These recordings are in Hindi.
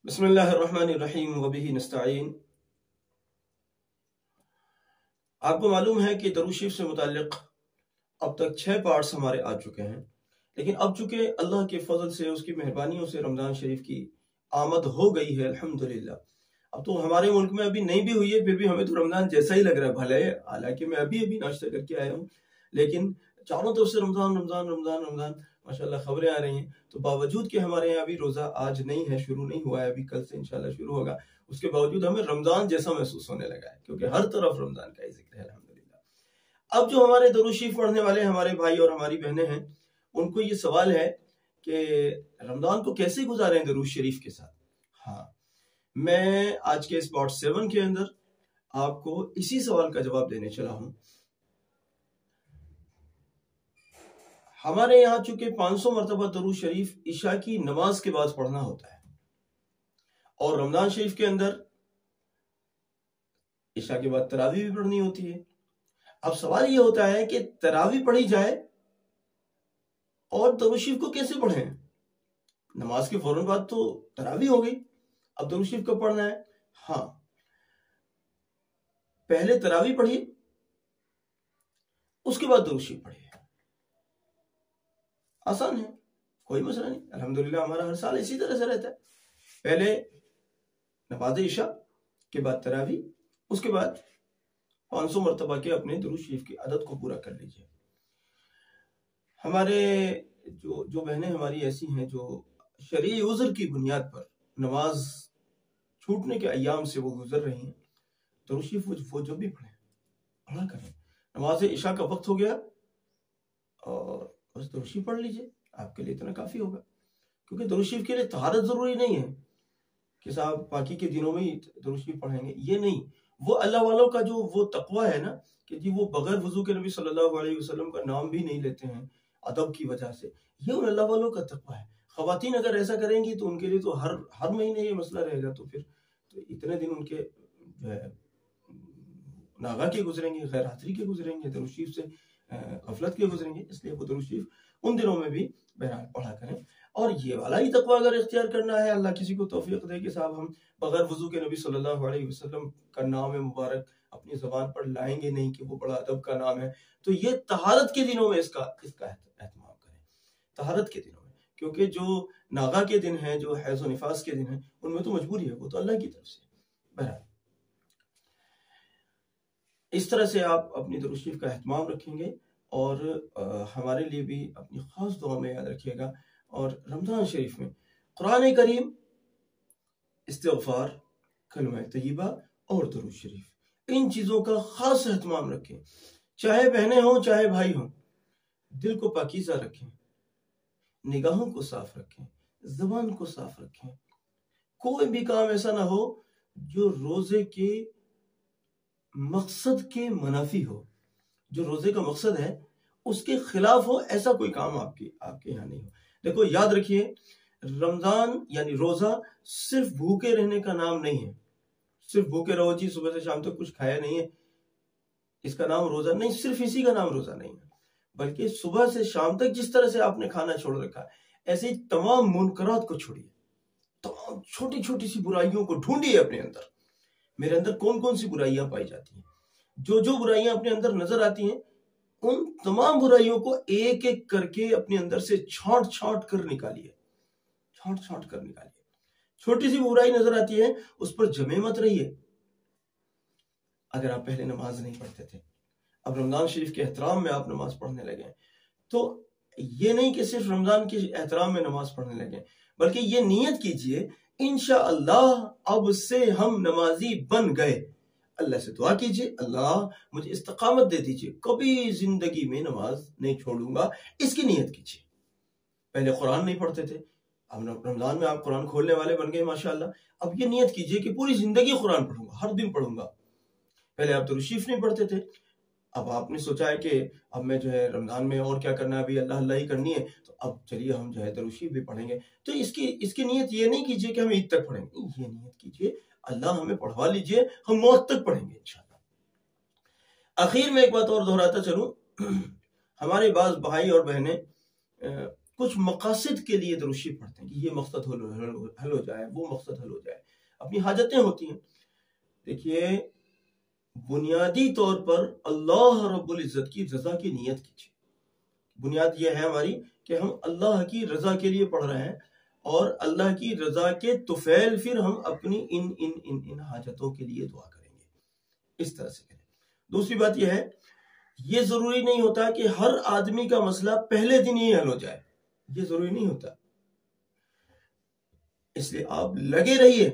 बिस्मिल्लाहिर्रहमानिर्रहीम व बिही नस्तईन। आपको मालूम है कि दरूद शरीफ से मुताल्लिक़ अब तक 6 पार्ट्स हमारे आ चुके हैं, लेकिन अब चूंकि अल्लाह के फजल से, उसकी मेहरबानियों से रमज़ान शरीफ की आमद हो गई है अल्हम्दुलिल्लाह। अब तो हमारे मुल्क में अभी नहीं भी हुई है, फिर भी हमें तो रमज़ान जैसा ही लग रहा है। भले हालांकि मैं अभी अभी नाश्ता करके आया हूँ, लेकिन चारों तरफ से रमज़ान रमज़ान रमज़ान रमज़ान माशाल्लाह खबरें आ रही हैं। तो बावजूद कि हमारे यहाँ अभी रोज़ा आज नहीं है, शुरू नहीं हुआ है, अभी कल से इंशाल्लाह शुरू होगा, उसके बावजूद हमें रमज़ान जैसा महसूस होने लगा है, क्योंकि हर तरफ रमज़ान का ही जिक्र है अल्हम्दुलिल्लाह। अब जो हमारे दरूद शरीफ पढ़ने वाले हमारे भाई और हमारी बहनें हैं, उनको ये सवाल है कि रमज़ान को कैसे गुजारें दरूद शरीफ के साथ। हाँ, मैं आज के इस पार्ट 7 के अंदर आपको इसी सवाल का जवाब देने चला हूं। हमारे यहाँ चूंकि 500 मरतबा दरूद शरीफ इशा की नमाज के बाद पढ़ना होता है, और रमजान शरीफ के अंदर इशा के बाद तरावी भी पढ़नी होती है। अब सवाल ये होता है कि तरावी पढ़ी जाए और दरूद शरीफ को कैसे पढ़ें। नमाज के फौरन बाद तो तरावी हो गई, अब दरूद शरीफ कब पढ़ना है? हाँ, पहले तरावी पढ़िए, उसके बाद दरूद शरीफ पढ़िए। आसान है, कोई मसला नहीं। अल्हम्दुलिल्लाह हमारा हर साल इसी तरह से रहता है। पहले नमाज इशा के बाद तरावी, उसके बाद 500 मरतबा के अपने दरूद शरीफ की आदत को पूरा कर लीजिए। हमारे जो बहनें हमारी ऐसी हैं जो शरई उज़्र की बुनियाद पर नमाज छूटने के अय्याम से वो गुजर रही हैं, दरूद शरीफ वो जब भी पढ़ा करें। नमाज इशा का वक्त हो गया और बस दरूद शरीफ पढ़ लीजिए, आपके लिए इतना काफी होगा। क्योंकि दरूद शरीफ के लिए तहारत जरूरी नहीं है कि साहब बाकी के दिनों में ही दरूद शरीफ पढ़ेंगे, ये नहीं। वो अल्लाह वालों का जो वो तकवा है ना, कि जी वो बगैर वजू के नबी सल्लल्लाहु अलैहि वसल्लम का नाम भी नहीं लेते हैं अदब की वजह से, ये उन अल्लाह वालों का तकवा है। खवातीन अगर ऐसा करेंगी तो उनके लिए तो हर महीने ये मसला रहेगा। तो फिर तो इतने दिन उनके जो है नागा के गुजरेंगे, गैर हाजिरी के गुजरेंगे, दरूद शरीफ से गफलत के गुजरेंगे। इसलिए वो दरूद शरीफ उन दिनों में भी बहरहाल पढ़ा करें। और ये वाला ही तकवा अगर इख्तियार करना है, अल्लाह किसी को तौफीक दे कि साहब हम बगैर वजू के नबी सल्लल्लाहु अलैहि वसल्लम का नाम मुबारक अपनी ज़बान पर लाएंगे नहीं कि वो बड़ा अदब का नाम है, तो ये तहारत के दिनों में इसका एहतमाम करें। तहारत के दिनों में, क्योंकि जो नागा के दिन हैं, जो हैज़ व निफास के दिन हैं, उनमें तो मजबूरी है, वो तो अल्लाह की तरफ से। बहरहाल इस तरह से आप अपनी दरूद शरीफ का एहतमाम रखेंगे और हमारे लिए भी अपनी खास दुआ में याद रखिएगा। और रमज़ान शरीफ में कुरान करीम, इस्तिग़फ़ार, कलमा तय्यबा और दरूद शरीफ, इन चीज़ों का खास एहतमाम रखें। चाहे बहनें हों चाहे भाई हों, दिल को पाकीज़ा रखें, निगाहों को साफ रखें, ज़बान को साफ रखें। कोई भी काम ऐसा ना हो जो रोज़े के मकसद के मुनाफी हो, जो रोज़े का मकसद है उसके खिलाफ हो, ऐसा कोई काम आपके यहाँ नहीं हो। देखो याद रखिए, रमजान यानी रोजा सिर्फ भूखे रहने का नाम नहीं है। सिर्फ भूखे रहो जी, सुबह से शाम तक कुछ खाया नहीं है, इसका नाम रोजा नहीं। सिर्फ इसी का नाम रोजा नहीं है, बल्कि सुबह से शाम तक जिस तरह से आपने खाना छोड़ रखा है, ऐसे ही तमाम मुनकरात को छोड़िए, तमाम छोटी छोटी सी बुराइयों को ढूंढिए अपने अंदर। मेरे अंदर कौन कौन सी बुराइयां पाई जाती हैं, जो बुराइयां अपने अंदर नजर आती हैं, उन तमाम बुराइयों को एक एक करके अपने अंदर से छांट छांट कर निकालिए। छोटी सी बुराई नजर आती है, उस पर जमे मत रहिए। अगर आप पहले नमाज नहीं पढ़ते थे, अब रमजान शरीफ के एहतराम में आप नमाज पढ़ने लगे, तो ये नहीं कि सिर्फ रमजान के एहतराम में नमाज पढ़ने लगे, बल्कि ये नियत कीजिए इंशाअल्लाह अब से हम नमाजी बन गए। अल्लाह से दुआ कीजिए, अल्लाह मुझे इस्तिकामत दे दीजिए, कभी जिंदगी में नमाज नहीं छोड़ूंगा, इसकी नियत कीजिए। पहले कुरान नहीं पढ़ते थे, अब रमजान में आप कुरान खोलने वाले बन गए माशाअल्लाह। अब ये नियत कीजिए कि पूरी जिंदगी कुरान पढ़ूंगा, हर दिन पढ़ूंगा। पहले आप दरूद शरीफ नहीं पढ़ते थे, अब आपने सोचा है कि अब मैं जो है रमजान में और क्या करना है, अभी अल्लाह अल्लाह ही करनी है, तो अब चलिए हम जो है दरूद शरीफ भी पढ़ेंगे। तो इसकी नियत ये नहीं कीजिए कि हम ईद तक पढ़ेंगे, ये नियत कीजिए अल्लाह हमें पढ़वा लीजिए, हम मौत तक पढ़ेंगे इंशाअल्लाह। आखिर में एक बात और दोहराता चलूं, हमारे बाज भाई और बहनें कुछ मकासद के लिए दरूद शरीफ पढ़ते हैं कि ये मकसद हल हो जाए, वो मकसद हल हो जाए, अपनी हाजतें होती हैं। देखिए, बुनियादी तौर पर अल्लाह रब्बुल इज्जत की रजा की नीयत कीजिए। बुनियाद यह है हमारी कि हम अल्लाह की रजा के लिए पढ़ रहे हैं और अल्लाह की रजा के तुफैल फिर हम अपनी इन इन इन इन हाजतों के लिए दुआ करेंगे, इस तरह से करें। दूसरी बात यह है, ये जरूरी नहीं होता कि हर आदमी का मसला पहले दिन ही हल हो जाए, ये जरूरी नहीं होता। इसलिए आप लगे रहिए,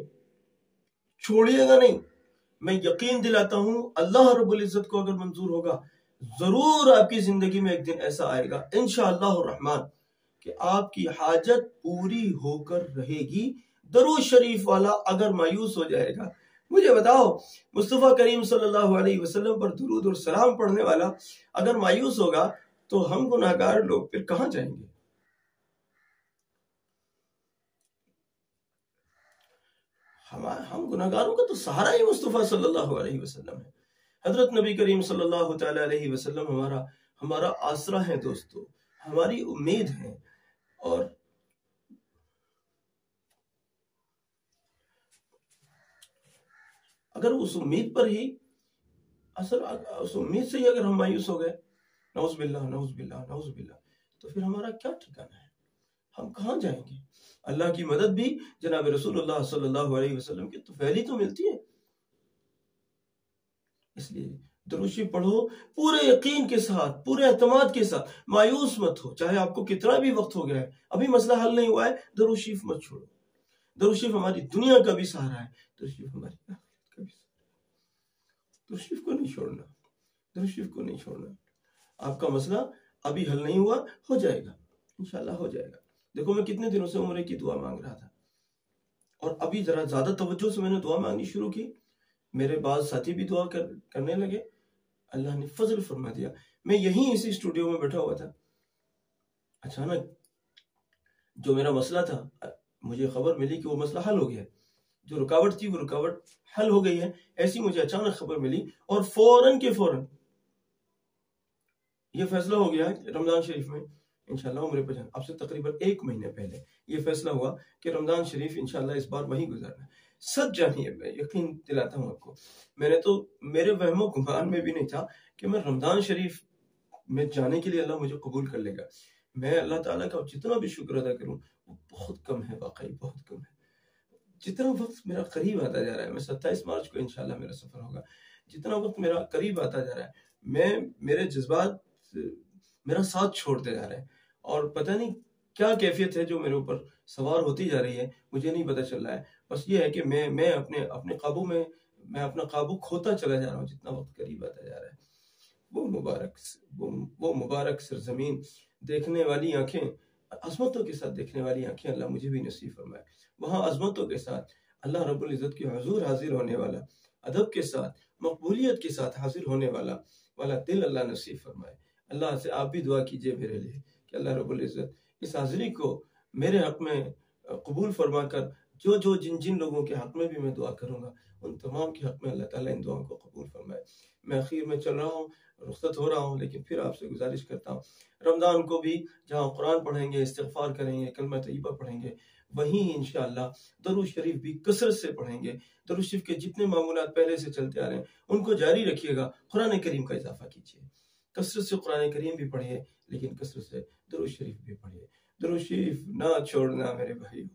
छोड़िएगा नहीं। मैं यकीन दिलाता हूं अल्लाह रब्बुल इज्जत को अगर मंजूर होगा, जरूर आपकी जिंदगी में एक दिन ऐसा आएगा इंशाअल्लाह रहमान कि आपकी हाजत पूरी होकर रहेगी। दरूद शरीफ वाला अगर मायूस हो जाएगा, मुझे बताओ, मुस्तफा करीम सल्लल्लाहु अलैहि वसल्लम पर दुरूद और सलाम पढ़ने वाला अगर मायूस होगा तो हम गुनाहगार लोग फिर कहां जाएंगे? हम गुनाहगारों का तो सहारा ही मुस्तफा सल्लल्लाहु अलैहि वसल्लम है। हजरत नबी करीम सल्लल्लाहु तआला अलैहि वसल्लम हमारा आसरा है दोस्तों, हमारी उम्मीद है। और अगर उस उम्मीद पर ही उस उम्मीद से ही अगर हम मायूस हो गए, नऊज़ुबिल्लाह नऊज़ुबिल्लाह नऊज़ुबिल्लाह, तो फिर हमारा क्या ठिकाना है? हम कहां जाएंगे? अल्लाह की मदद भी जनाब रसूलुल्लाह सल्लल्लाहु अलैहि वसल्लम की तुफैली तो मिलती है। इसलिए दुरूद शरीफ पढ़ो पूरे यकीन के साथ, पूरे एतमाद के साथ, मायूस मत हो। चाहे आपको कितना भी वक्त हो गया है, अभी मसला हल नहीं हुआ है, दुरूद शरीफ मत छोड़ो। दुरूद शरीफ हमारी दुनिया का भी सहारा है, दुरूद शरीफ हमारी आखिरत का भी सहारा है। दुरूद शरीफ को नहीं छोड़ना, दुरूद शरीफ को नहीं छोड़ना। आपका मसला अभी हल नहीं हुआ, हो जाएगा, इंशाल्लाह हो जाएगा। देखो, मैं कितने दिनों से उम्र की दुआ मांग रहा था और अभी जरा ज्यादा तवज्जो से मैंने दुआ मांगनी शुरू की। मेरे बाद साथी भी दुआ करने लगे, अल्लाह ने फजल फरमा दिया। मैं यहीं इसी स्टूडियो में बैठा हुआ था, अचानक जो मेरा मसला था, मुझे खबर मिली कि वो मसला हल हो गया। जो रुकावट थी वो रुकावट हल हो गई है, ऐसी मुझे अचानक खबर मिली। और फौरन के फौरन ये फैसला हो गया कि रमजान शरीफ में इंशाल्लाह उम्रे पर जाना। अब से तकरीबन 1 महीने पहले ये फैसला हुआ कि रमजान शरीफ इंशाल्लाह इस बार वहीं गुजारना है। सच जानिए, मैं यकीन दिलाता हूँ आपको, मैंने तो मेरे वहमो गुमान में भी नहीं था कि मैं रमजान शरीफ में जाने के लिए अल्लाह मुझे कबूल कर लेगा। मैं अल्लाह ताला का जितना भी शुक्र अदा करूँ वो बहुत कम है, वाकई बहुत कम है। जितना वक्त मेरा करीब आता जा रहा है, मैं 27 मार्च को इंशाल्लाह मेरा सफर होगा, जितना वक्त मेरा करीब आता जा रहा है, मेरे जज्बात मेरा साथ छोड़ते जा रहे हैं और पता नहीं क्या कैफियत है जो मेरे ऊपर सवार होती जा रही है, मुझे नहीं पता चल रहा है। बस ये है कि मैं अपने काबू में, मैं अपना काबू खोता चला जा रहा हूँ जितना वक्त करीब आता जा रहा है। वो मुबारक सरजमीन, देखने वाली आंखें, अजमतों के साथ देखने वाली आंखें अल्लाह मुझे भी नसीब फरमाए। वहाँ अजमतों के साथ अल्लाह रब्बुल इज्जत के हुजूर हाजिर होने वाला, अदब के साथ, मकबूलियत के साथ हाजिर होने वाला दिल अल्लाह नसीब फरमाए। अल्लाह से आप भी दुआ कीजिए मेरे लिए कि अल्लाह रब्बुल इज्जत इस हाजिरी को मेरे हक में कबूल फरमा कर, जो जिन जिन लोगों के हक में भी मैं दुआ करूंगा उन तमाम के हक में अल्लाह ताला इन दुआओं को कबूल फरमाए। मैं आखिर में चल रहा हूँ, रुखसत हो रहा हूँ, लेकिन फिर आपसे गुजारिश करता हूँ, रमज़ान को भी जहाँ कुरान पढ़ेंगे, इस्तिग़फ़ार करेंगे, कलमा तय्यबा पढ़ेंगे, वहीं इंशाअल्लाह दरूद शरीफ भी कसरत से पढ़ेंगे। दरूद शरीफ के जितने मामूलात पहले से चलते आ रहे हैं उनको जारी रखिएगा। कुरान करीम का इजाफा कीजिए, कसरत से कुरान करीम भी पढ़िए, लेकिन कसरत से दरूद शरीफ भी पढ़िए। दरूद शरीफ ना छोड़ना मेरे भाई।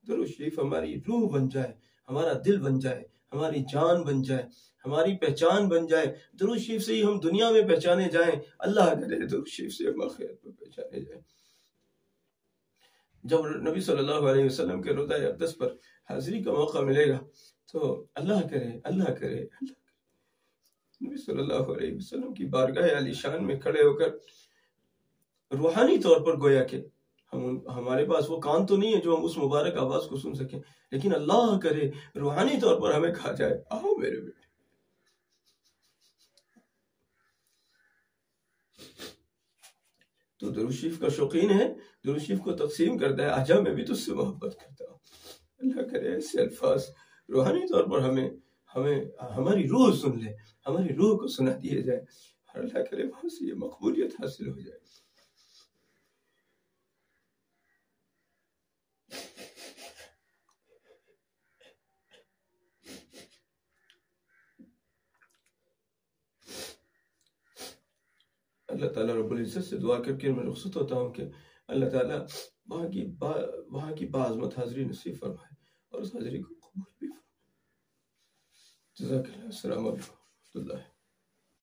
दरूद शरीफ हमारी रूह बन जाए, हमारा दिल बन जाए, हमारी जान बन जाए, हमारी पहचान बन जाए। दरूद शरीफ से ही हम दुनिया में पहचाने जाएं, अल्लाह करे दरूद शरीफ से हम आखिरत में पहचाने जाएं। जब नबी सल्लल्लाहु अलैहि वसल्लम के रोज़ा अक़दस पर हाजिरी का मौका मिलेगा तो अल्लाह करे नबी सल्लल्लाहु अलैहि वसल्लम की बारगाह आलीशान में खड़े होकर रूहानी तौर पर गोया के हमारे पास वो कान तो नहीं है जो हम उस मुबारक आवाज को सुन सकें, लेकिन अल्लाह करे रूहानी तौर पर हमें कहा जाए, आओ मेरे बेटे। तो दरूद शरीफ का शौकीन है, दरूद शरीफ को तकसीम करता है, आजा मैं भी तुझसे मोहब्बत करता हूँ। अल्लाह करे ऐसे अल्फाज रूहानी तौर पर हमें हमारी रूह सुन ले, हमारी रूह को सुना दिए जाए और अल्लाह करे वहां से ये मकबूलियत हासिल हो जाए। अल्लाह ताला रब्बुल इज्जत से दुआ करके मैं रुखसत होता हूँ कि अल्लाह ताला वहाँ की बाज़मत हाज़िरी नसीब फरमाए और उस हाज़िरी को कबूल भी फरमाए। जज़ाकल्लाह। अस्सलामु अलैकुम।